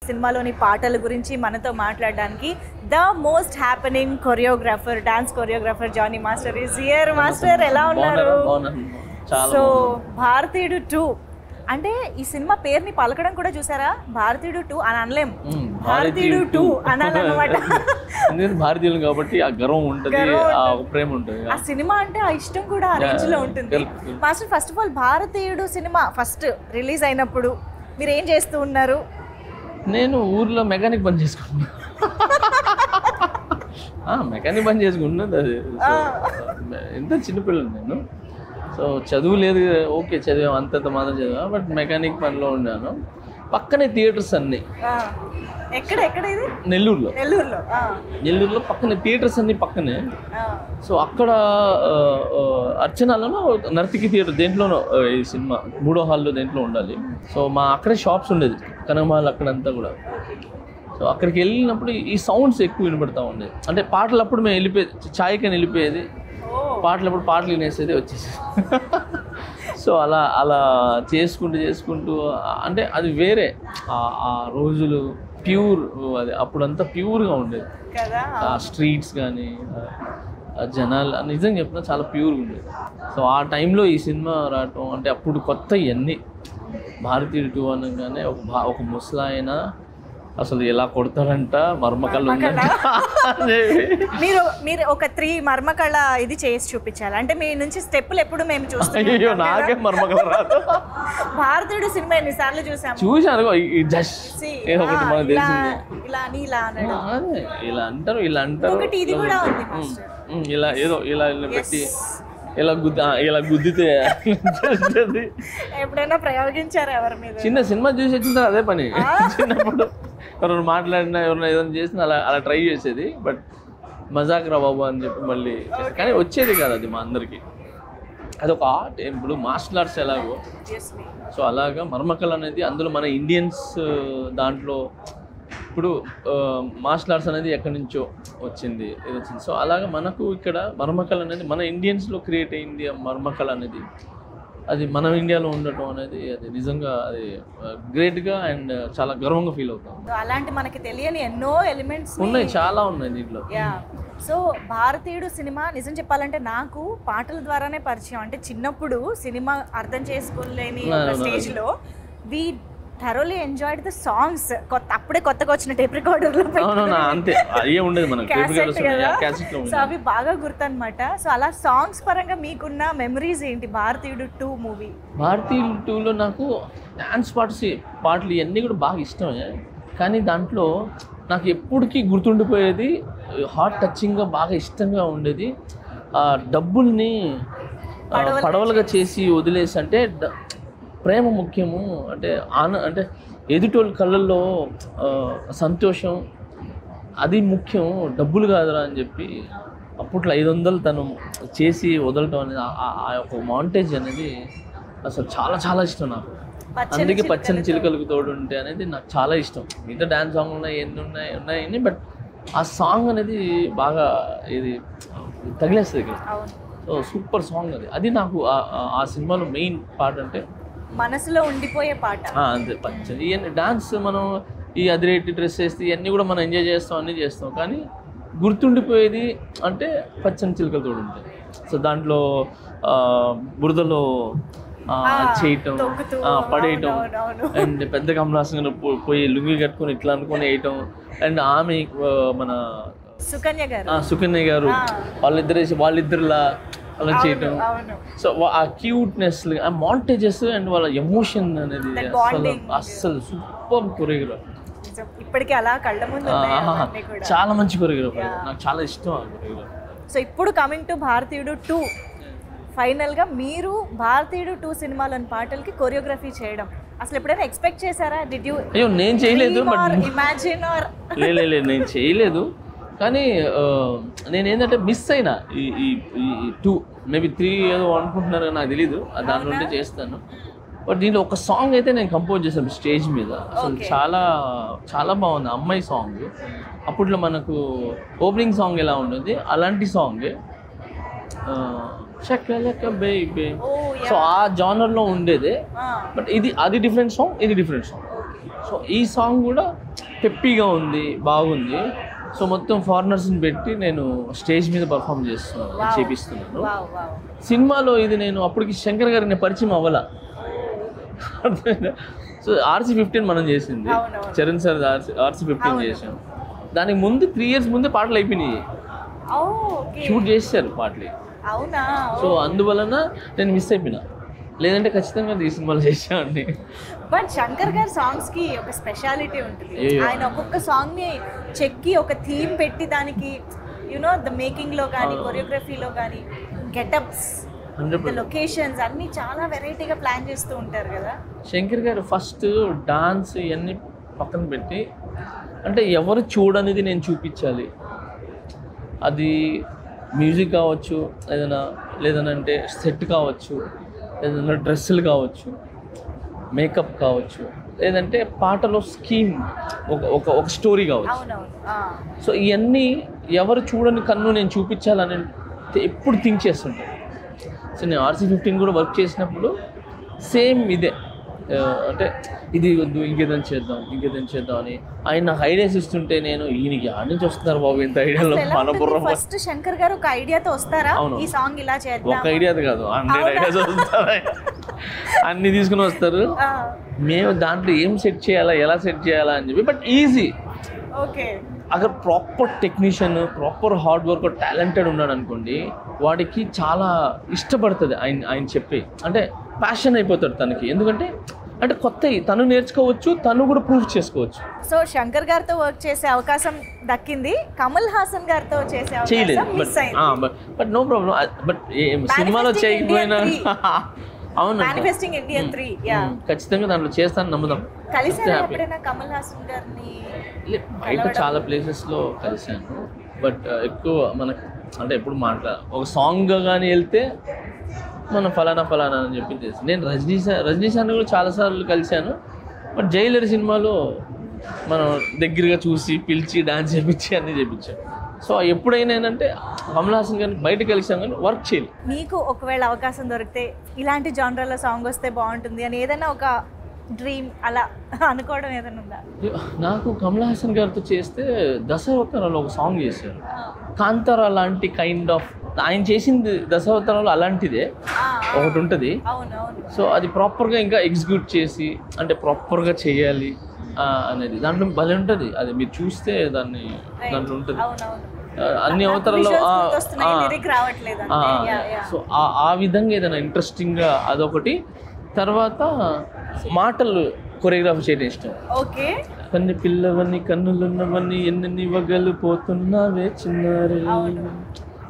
సినిమాలోని పాటల గురించి మనతో మాట్లాడడానికి the most happening choreographer, dance choreographer Jani master is here. Master ఎలా ఉన్నారు? సో భారతీయుడు 2 అంటే ఈ సినిమా పేరుని పలకడం కూడా చూసారా, భారతీయుడు 2 అని అనలేం, భారతీయుడు 2 అనాలన్నమాట. భారతీయులు కాబట్టి ఆ గర్వం ఉంటుంది, ఆ ప్రేమ ఉంటుంది, ఆ సినిమా అంటే ఆ ఇష్టం కూడా ఆ రేంజ్ లో ఉంటుంది. మాస్టర్, ఫస్ట్ ఆఫ్ ఆల్ భారతీయుడు సినిమా ఫస్ట్ రిలీజ్ అయినప్పుడు మీరు ఏం చేస్తూ ఉన్నారు? నేను ఊర్లో మెకానిక్ పని చేసుకుంటున్నా. మెకానిక్ పని చేసుకుంటున్నది. అది ఎంత చిన్నపిల్లలు నేను. సో చదువు లేదు, ఓకే చదివాం, అంతంత మాత్రం చదివా, బట్ మెకానిక్ పనిలో ఉన్నాను. పక్కనే థియేటర్స్ అన్నీ. ఎక్కడ ఎక్కడ ఇది? నెల్లూరులో. నెల్లూరులో పక్కనే థియేటర్స్ అన్నీ పక్కనే. సో అక్కడ అర్చనాలలో నర్తికి థియేటర్ దేంట్లోనో ఈ సినిమా 3వ హాల్లో దేంట్లో ఉండాలి. సో అక్కడే షాప్స్ ఉండేది, కనకమహల్ అక్కడంతా కూడా. సో అక్కడికి వెళ్ళినప్పుడు ఈ సౌండ్స్ ఎక్కువ వినపడతా ఉండేది. అంటే పాటలు అప్పుడు మేము వెళ్ళిపోయేది, ఛాయ్కని వెళ్ళిపోయేది, పాటలు వినేసేది, వచ్చేసి. సో అలా చేసుకుంటూ అంటే అది వేరే ఆ రోజులు ప్యూర్. అది అప్పుడంతా ప్యూర్గా ఉండేది. ఆ స్ట్రీట్స్ కానీ జనాలు నిజంగా చెప్తున్నా చాలా ప్యూర్గా ఉండేది. సో ఆ టైంలో ఈ సినిమా రావటం అంటే అప్పుడు కొత్త ఇవన్నీ. భారతీయుడు 2 అనగానే ఒక ముసలాయన అసలు ఎలా కొడతారంట, మర్మకళ మీరు ఒక 3 మర్మకళ ఇది చేసి చూపించాలి. అంటే మీ నుంచి స్టెప్పులు ఎప్పుడు మేము చూస్తాం. నాకే మర్మకళ రాదు. భారతీయుడు సినిమా ఎన్నిసార్లు చూసాను. ఇలా అంటారు ఒకటి ఇది కూడా ఉంది, ఇలా ఏదో ఇలా పెట్టి ఇలా గుద్దితే ఎప్పుడైనా ప్రయోగించారు ఎవరి మీద? చిన్న సినిమా చూసి వచ్చిందా అదే పని. చిన్నప్పుడు ఎవరైనా మాట్లాడినా ఎవరైనా ఏదైనా చేసినా అలా ట్రై చేసేది. బట్ మజాక్ రా బాబు అని చెప్పి మళ్ళీ, కానీ వచ్చేది కాదు అది మా అందరికి. అదొక ఆర్ట్. ఇప్పుడు మార్షల్ ఆర్ట్స్ ఎలాగో, సో అలాగా మర్మకళ అనేది అందులో మన ఇండియన్స్ దాంట్లో. ఇప్పుడు మార్షల్ ఆర్ట్స్ అనేది ఎక్కడి నుంచో వచ్చింది. సో అలాగా మనకు ఇక్కడ మర్మకళ అనేది మన ఇండియన్స్లో క్రియేట్ అయింది. ఆ మర్మకళ అనేది అది మన ఇండియాలో ఉండటం అనేది అది నిజంగా అది గ్రేట్గా అండ్ చాలా గర్వంగా ఫీల్ అవుతాం. అలాంటి మనకి తెలియని ఎన్నో ఎలిమెంట్స్ ఉన్నాయి, చాలా ఉన్నాయి దీంట్లో. సో భారతీయుడు సినిమా నిజం చెప్పాలంటే నాకు పాటల ద్వారానే పరిచయం. అంటే చిన్నప్పుడు సినిమా అర్థం చేసుకోలేని స్టేజ్లో we thoroughly enjoyed the songs. అప్పుడే కొత్తగా వచ్చిన టేప్ రికార్డర్లో సో అవి బాగా గుర్తనమాట. సో అలా సాంగ్స్ పరంగా మీకున్న మెమరీస్ ఏంటి భారతీయుడు 2 మూవీ? భారతీయుడు 2లో నాకు డాన్స్ పాటలు ఇవన్నీ కూడా బాగా ఇష్టమే. కానీ దాంట్లో నాకు ఎప్పటికీ గుర్తుండిపోయేది, హార్ట్ టచింగ్గా బాగా ఇష్టంగా ఉండేది, డబ్బుల్ని పడవలుగా చేసి వదిలేసి, అంటే ప్రేమ ముఖ్యము, అంటే అంటే ఎదుటోళ్ళ కళ్ళల్లో సంతోషం అది ముఖ్యం, డబ్బులు కాదురా అని చెప్పి అప్పట్లో 500 తను చేసి వదలటం అనేది ఆ యొక్క మాంటేజ్ అనేది అసలు చాలా చాలా ఇష్టం నాకు. అందుకే పచ్చని చిలుకలకు తోడు ఉంటే అనేది నాకు చాలా ఇష్టం. మిగతా డ్యాన్స్ సాంగ్ ఉన్నాయి, బట్ ఆ సాంగ్ అనేది బాగా ఇది తగిలేస్తుంది ఇక్కడ. సో సూపర్ సాంగ్ అది నాకు ఆ సినిమాలో మెయిన్ పార్ట్. అంటే మనసులో ఉండిపోయే పాట అంతే. పచ్చని ఇవన్నీ డాన్స్ మనం ఈ అదిరేటి డ్రెస్ వేస్తే ఇవన్నీ కూడా మనం ఎంజాయ్ చేస్తాం, అన్నీ చేస్తాం, కానీ గుర్తుండిపోయేది అంటే పచ్చని చిలుకలతో ఉంటాయి. సో దాంట్లో బురదలో చేయటం, పడేయటం, అండ్ పెద్ద కమలాసంగా పోయి లుంగి కట్టుకొని ఇట్లా అనుకొని వేయటం, అండ్ ఆమె మన సుకన్య గారు వాళ్ళిద్దరిలా అలా చేయటం. సో ఆ క్యూట్నెస్, ఆ మాంటేజెస్ అండ్ వాళ్ళ ఎమోషన్ అనేది అస్సలు సూపర్ కొరియోగ్రాఫ్. ఇప్పటికీ అలా కళ్ళ ముందు చాలా మంచి కొరియోగ్రాఫ్, నాకు చాలా ఇష్టం ఆ కొరియోగ్రాఫ్. సో ఇప్పుడు కమింగ్ టు భారతీయుడు 2, ఫైనల్గా మీరు భారతీయుడు 2 సినిమాలోని పాటలకి కొరియోగ్రఫీ చేయడం అసలు ఎప్పుడైనా ఎక్స్పెక్ట్ చేశారా? Did you? అయ్యో నేను చేయలేదు, నేను చేయలేదు. కానీ నేనేంటంటే మిస్ అయినా ఈ 2 మేబీ 3 ఏదో అనుకుంటున్నారు, నాకు తెలీదు, దాని నుండి చేస్తాను. బట్ దీంట్లో ఒక సాంగ్ అయితే నేను కంపోజ్ చేశాను స్టేజ్ మీద. అసలు చాలా చాలా బాగుంది. అమ్మాయి సాంగ్. అప్పట్లో మనకు ఓపెనింగ్ సాంగ్ ఎలా ఉంటుంది అలాంటి సాంగ్, షకలక బేబీ. సో ఆ జానర్లో ఉండేది. బట్ అది డిఫరెంట్ సాంగ్, ఇది డిఫరెంట్ సాంగ్. సో ఈ సాంగ్ కూడా పెప్పీగా ఉంది, బాగుంది. సో మొత్తం ఫారినర్స్ని పెట్టి నేను స్టేజ్ మీద పర్ఫామ్ చేపిస్తున్నాను. సినిమాలో ఇది నేను అప్పటికి శంకర్ గారిని పరిచయం అవ్వాల. సో RC-15 మనం చేసింది, చరణ్ సార్ RC-15 చేసాం. దానికి ముందు 3 years ముందే పాటలు అయిపోయినాయి, షూట్ చేశారు పాటలు. సో అందువలన నేను మిస్ అయిపోయినా, లేదంటే ఖచ్చితంగా ఈ సినిమాలో చేసామండి. బట్ శంకర్ గారి సాంగ్స్ కి ఒక స్పెషాలిటీ ఉంటుంది. ఆయన ఒక్కొక్క సాంగ్ ని చెక్కి ఒక థీమ్ పెట్టి దానికి ద మేకింగ్ లో కానీ కొరియోగ్రఫీలో కానీ గెటప్స్, లొకేషన్స్ అన్ని చాలా వెరైటీగా ప్లాన్ చేస్తూ ఉంటారు కదా శంకర్ గారు. ఫస్ట్ డాన్స్ ఇవన్నీ పక్కన పెట్టి, అంటే ఎవరు చూడనిది నేను చూపించాలి. అది మ్యూజిక్ కావచ్చు, లేదనంటే సెట్ కావచ్చు, ఏదైనా డ్రెస్సులు కావచ్చు, మేకప్ కావచ్చు, లేదంటే పాటలో స్కీమ్, ఒక స్టోరీ కావచ్చు. సో ఇవన్నీ ఎవరు చూడని కన్ను నేను చూపించాలని ఎప్పుడు థింక్ చేస్తుంటాను. సో నేను RC-15 కూడా వర్క్ చేసినప్పుడు సేమ్ ఇదే, అంటే ఇది వద్దు ఇంకేదైనా చేద్దాం అని ఆయన నాకు ఐడియాస్ ఇస్తుంటే నేను ఈయనకి ఆడి నుంచి వస్తున్నారు బాబు ఇంత ఐడియాలో మనపురం. ఫస్ట్ శంకర్ గారు ఒక ఐడియాతో వస్తారా, ఈ సాంగ్ ఇలా చేద్దాం, ఒక ఐడియాతో కాదు 100 ఐడియాస్ వస్తారు, అన్ని తీసుకుని వస్తారు. మేము దాంట్లో ఏం సెట్ చేయాలా, ఎలా సెట్ చేయాలా అని చెప్పి. బట్ ఈజీ, అక్కడ proper technician, proper hard work, talented ఉన్నాడు అనుకోండి, వాడికి చాలా ఇష్టపడుతుంది ఆయన చెప్పి, అంటే ప్యాషన్ అయిపోతాడు తనకి. ఎందుకంటే అంటే కొత్తవి తను నేర్చుకోవచ్చు, తను కూడా ప్రూవ్ చేసుకోవచ్చు. సో శంకర్ గారితో వర్క్ చేసే అవకాశం దక్కింది, కమల్ హాసన్ గారితో చేసే అవకాశం మిస్ అయింది. But no problem. బట్ సినిమాలో చేయకపోయినా అవును, Manifesting Indian 3 ఖచ్చితంగా దాంట్లో చేస్తాను, నమ్ముదాం. కలిసారా ఎప్పుడైనా కమల్ హాసన్ గారిని? బయట చాలా ప్లేసెస్లో కలిశాను, బట్ ఎక్కువ మనకు అంటే ఎప్పుడు ఒక సాంగ్ కానీ వెళ్తే మనం ఫలానా అని చెప్పి తెలుసు. నేను రజనీ సార్ని కూడా చాలాసార్లు కలిశాను, బట్ జైలర్ సినిమాలో మనం దగ్గరగా చూసి పిలిచి డాన్స్ చేయించి అన్నీ చేయించాం. సో ఎప్పుడైనా ఏంటంటే కమల్ హాసన్ గారిని బయట కలిసాం కానీ వర్క్ చేయాలి. మీకు ఒకవేళ అవకాశం దొరికితే ఇలాంటి జానరాలో సాంగ్ వస్తే బాగుంటుంది అని ఏదైనా ఒక డ్రీమ్ అలా అనుకోవడం ఏదైనా ఉందా? నాకు కమల్ హాసన్ గారితో చేస్తే దశావతారంలో ఒక సాంగ్ చేశారు, కాంతారా లాంటి కైండ్ ఆఫ్. ఆయన చేసింది దశావతారంలో అలాంటిదే ఒకటి ఉంటుంది. సో అది ప్రాపర్గా ఇంకా ఎగ్జిక్యూట్ చేసి, అంటే ప్రాపర్గా చేయాలి అనేది దాంట్లో భలే ఉంటుంది. అది మీరు చూస్తే దాంట్లో ఉంటుంది అన్ని అవతారాల్లో. సో ఆ విధంగా ఏదైనా ఇంట్రెస్టింగ్గా అదొకటి. తర్వాత మాటలు కొరియోగ్రాఫీ చేయడం ఇష్టం. కన్ను పిల్లవన్నీ కన్నులున్నవన్నీ ఎన్ని వగలు పోతున్నావే చిన్నారే,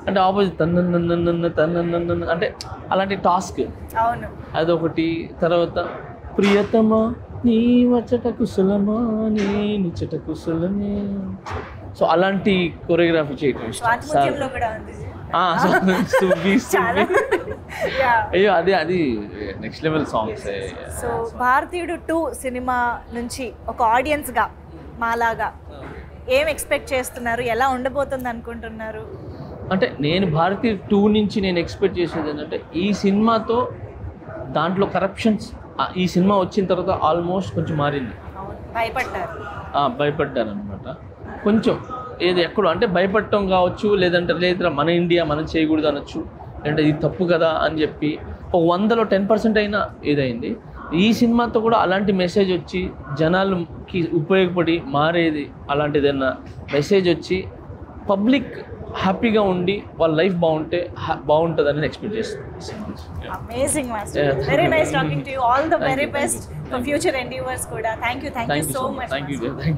అంటే ఆపోజిట్ తన్న అంటే అలాంటి టాస్క్ అదొకటి. తర్వాత ప్రియతమా నీ వచ్చట కుశలమా నీ నిచ్చట కుశలమే, సో అలాంటి కొరియోగ్రఫీ చేయటం ఇష్టం. అయ్యో అది నెక్స్ట్ లెవెల్ సాంగ్స్. సో భారతీయుడు 2 సినిమా నుంచి ఒక ఆడియన్స్గా మాలాగా ఏం ఎక్స్పెక్ట్ చేస్తున్నారు, ఎలా ఉండబోతుంది అనుకుంటున్నారు? అంటే నేను భారతీయుడు 2 నుంచి నేను ఎక్స్పెక్ట్ చేసేది ఏంటంటే, ఈ సినిమాతో దాంట్లో కరప్షన్స్ ఈ సినిమా వచ్చిన తర్వాత ఆల్మోస్ట్ కొంచెం మారింది. భయపడ్డారు అనమాట కొంచెం. ఎక్కడో అంటే భయపడటం కావచ్చు, లేదా మన ఇండియా మనం చేయకూడదు అనొచ్చు, అంటే ఇది తప్పు కదా అని చెప్పి ఒక 100లో 10% అయినా ఏదైంది. ఈ సినిమాతో కూడా అలాంటి మెసేజ్ వచ్చి జనాలకి ఉపయోగపడి మారేది, అలాంటిది ఏదైనా మెసేజ్ వచ్చి పబ్లిక్ హ్యాపీగా ఉండి వాళ్ళ లైఫ్ బాగుంటుందని ఎక్స్పెక్ట్ చేస్తాను. Amazing master, very nice talking to you. All the very best for future endeavours కూడా. Thank you so much.